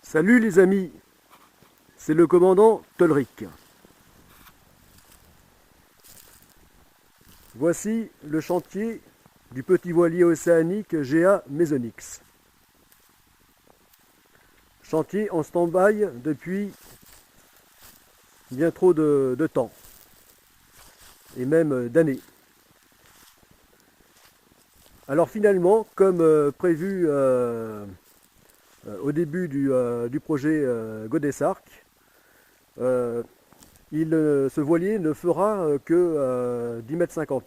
Salut les amis, c'est le commandant Tolric. Voici le chantier du petit voilier océanique GA Mesonix. Chantier en stand-by depuis bien trop de temps, et même d'années. Alors finalement, comme prévu au début du projet Godessarc, ce voilier ne fera que 10,50 m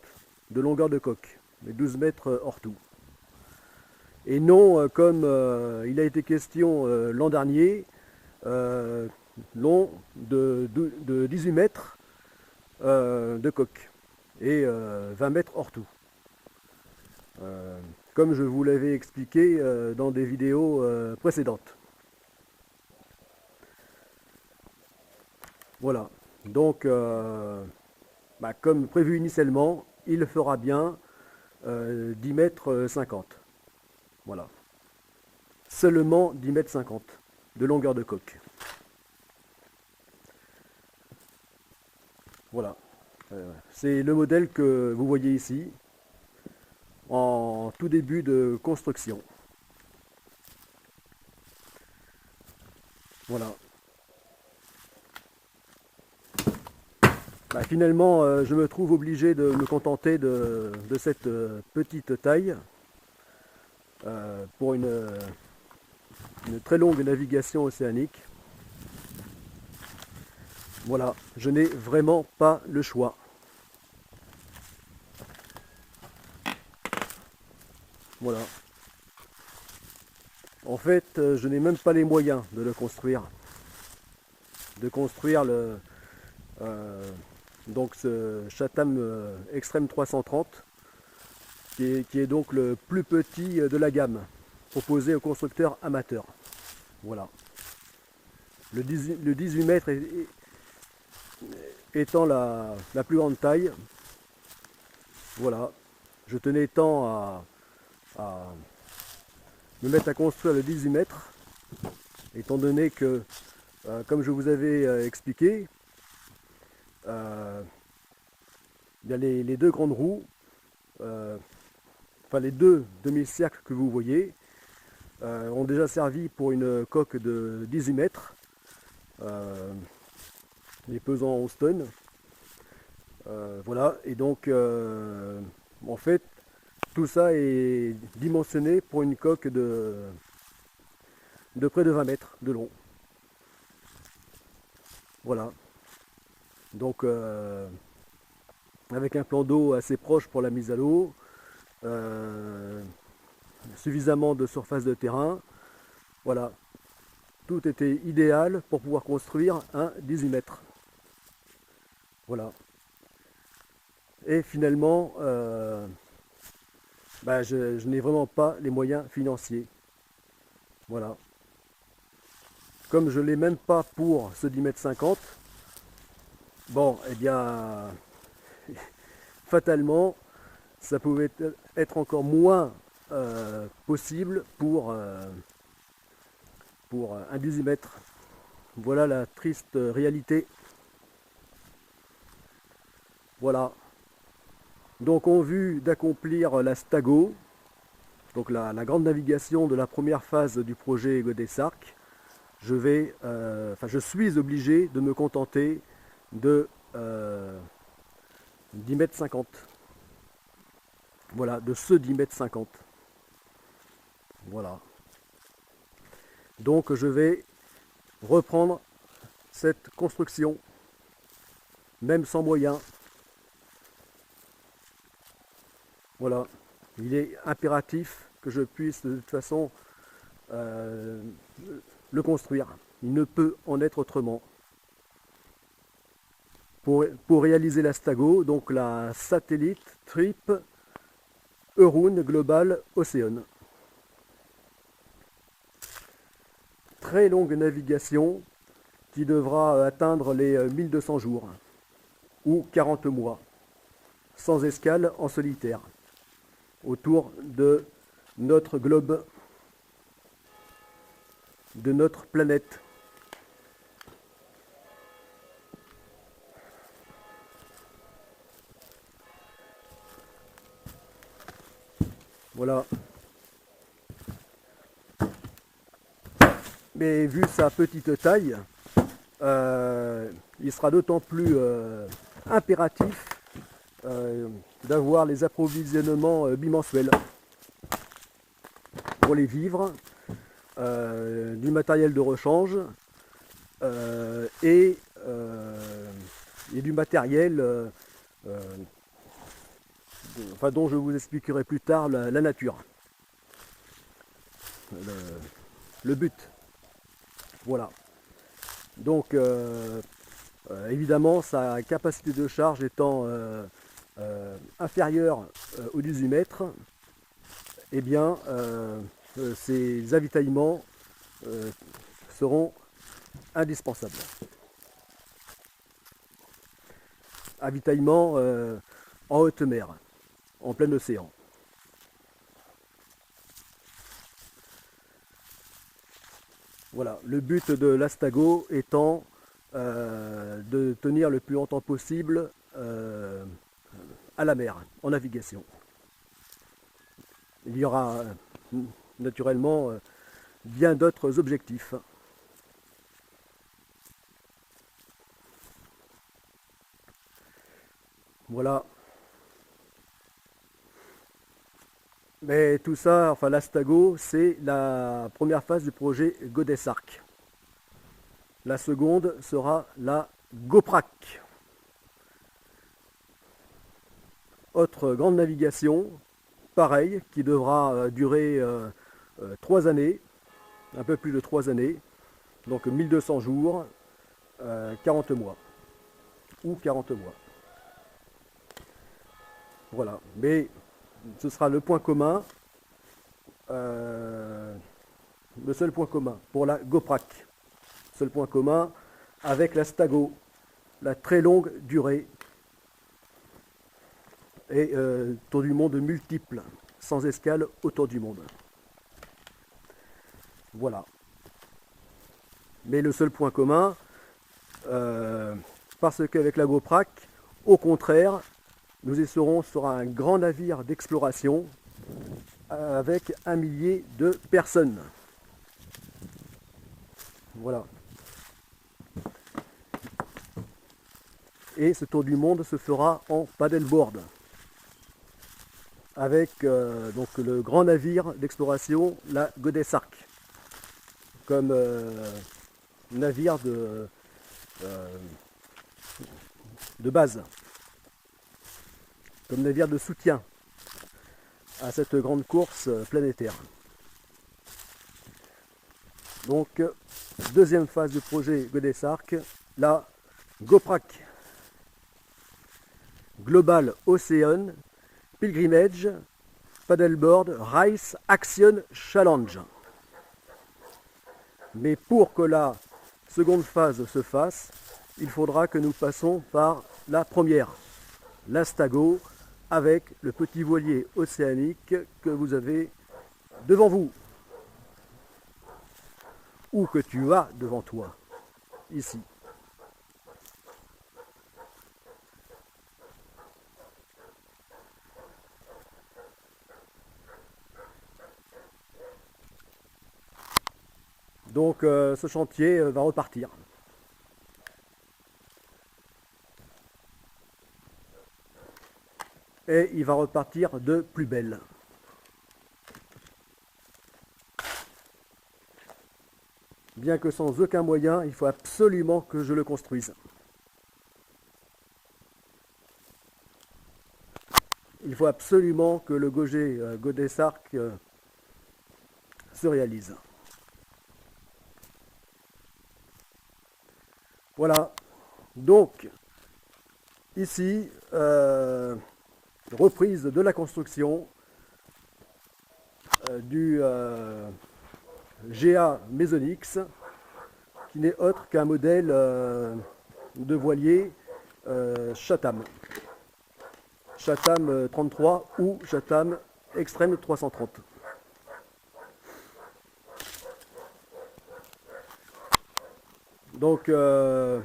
de longueur de coque, mais 12 mètres hors tout. Et non, comme il a été question l'an dernier, long de 18 mètres de coque et 20 mètres hors tout. Comme je vous l'avais expliqué dans des vidéos précédentes. Voilà, donc comme prévu initialement, il fera bien 10 mètres 50. Voilà, seulement 10 mètres 50 de longueur de coque. Voilà, c'est le modèle que vous voyez ici, en tout début de construction. Voilà. Finalement, je me trouve obligé de me contenter de cette petite taille pour une très longue navigation océanique. Voilà, je n'ai vraiment pas le choix. Voilà. En fait, je n'ai même pas les moyens de le construire. De construire donc ce Chatham Extreme 330, qui est donc le plus petit de la gamme, proposé aux constructeurs amateurs. Voilà. Le 18 mètres étant la plus grande taille. Voilà. Je tenais tant à me mettre à construire le 18 mètres, étant donné que, comme je vous avais expliqué, les deux grandes roues, les deux demi-cercles que vous voyez, ont déjà servi pour une coque de 18 mètres, les pesant 11 tonnes. Voilà, et donc en fait, tout ça est dimensionné pour une coque de près de 20 mètres de long. Voilà. Donc avec un plan d'eau assez proche pour la mise à l'eau, suffisamment de surface de terrain. Voilà. Tout était idéal pour pouvoir construire un 18 mètres. Voilà. Et finalement, je n'ai vraiment pas les moyens financiers. Voilà. Comme je ne l'ai même pas pour ce 10 mètres 50, bon, eh bien, fatalement, ça pouvait être encore moins possible pour un 18 mètres. Voilà la triste réalité. Voilà. Donc en vue d'accomplir la Stago, donc la grande navigation de la première phase du projet Godessarc, je suis obligé de me contenter de 10 mètres 50. Voilà, de ce 10 mètres 50. Voilà. Donc je vais reprendre cette construction, même sans moyens. Voilà. Il est impératif que je puisse de toute façon le construire. Il ne peut en être autrement. Pour réaliser la Stago, donc la satellite Trip Euroon Global Ocean. Très longue navigation qui devra atteindre les 1200 jours ou 40 mois, sans escale en solitaire, autour de notre globe de notre planète. Voilà. Mais vu sa petite taille, il sera d'autant plus impératif d'avoir les approvisionnements bimensuels pour les vivres, du matériel de rechange et du matériel dont je vous expliquerai plus tard la nature, le but. Voilà. Donc évidemment sa capacité de charge étant inférieure aux 18 mètres, eh bien ces avitaillements seront indispensables. Avitaillement en haute mer, en plein océan. Voilà, le but de l'Astago étant de tenir le plus longtemps possible à la mer, en navigation. Il y aura naturellement bien d'autres objectifs. Voilà. Mais tout ça, enfin l'Astago, c'est la première phase du projet Goddess Ark. La seconde sera la Goprak. Autre grande navigation, pareil, qui devra durer 3 années, un peu plus de 3 années, donc 1200 jours, 40 mois, ou 40 mois. Voilà, mais ce sera le point commun, le seul point commun pour la Goprak. Seul point commun avec l'Astago, la très longue durée et tour du monde multiple, sans escale autour du monde. Voilà. Mais le seul point commun, parce qu'avec la Goprak, au contraire, nous y serons sur un grand navire d'exploration avec 1 millier de personnes. Voilà. Et ce tour du monde se fera en paddleboard avec donc le grand navire d'exploration, la Goddess Ark, comme navire de base, comme navire de soutien à cette grande course planétaire. Donc, deuxième phase du projet Goddess Ark, la Goprak Global Ocean Pilgrimage Paddleboard Race Action Challenge. Mais pour que la seconde phase se fasse, il faudra que nous passions par la première, l'Astago, avec le petit voilier océanique que vous avez devant vous, ou que tu as devant toi, ici. Donc ce chantier va repartir. Et il va repartir de plus belle. Bien que sans aucun moyen, il faut absolument que je le construise. Il faut absolument que le Goddess Ark se réalise. Voilà. Donc, ici, reprise de la construction du GA Mesonix, qui n'est autre qu'un modèle de voilier Chatham. Chatham 33 ou Chatham Extreme 330. Donc là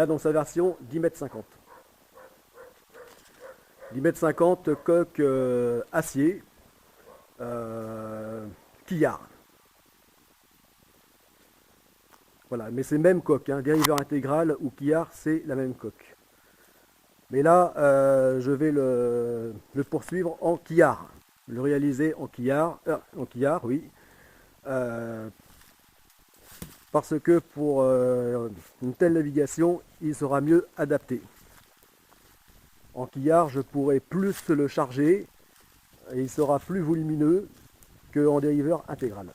dans sa version 10,50 m. 10,50 m, coque acier, quillard. Voilà, mais c'est même coque, hein, dériveur intégral ou quillard, c'est la même coque. Mais là, je vais le poursuivre en quillard, le réaliser en quillard, oui, parce que pour une telle navigation, il sera mieux adapté. En quillard, je pourrai plus le charger et il sera plus volumineux qu'en dériveur intégral.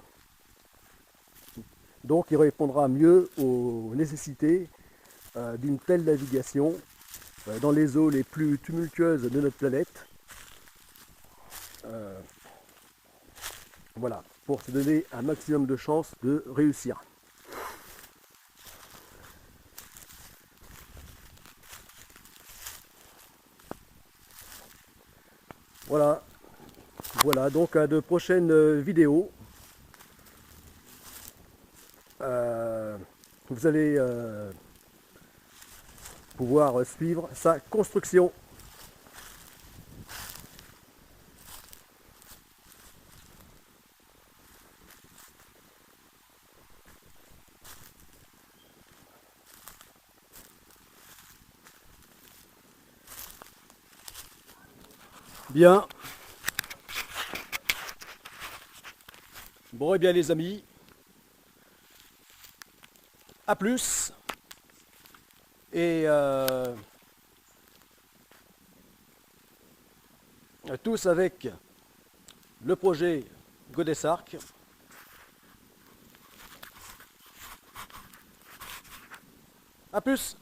Donc il répondra mieux aux nécessités d'une telle navigation dans les eaux les plus tumultueuses de notre planète. Voilà, pour se donner un maximum de chances de réussir. Voilà, voilà, donc à de prochaines vidéos. Vous allez pouvoir suivre sa construction. Bien. Bon, et bien les amis, à plus. Et tous avec le projet Godessarc. À plus.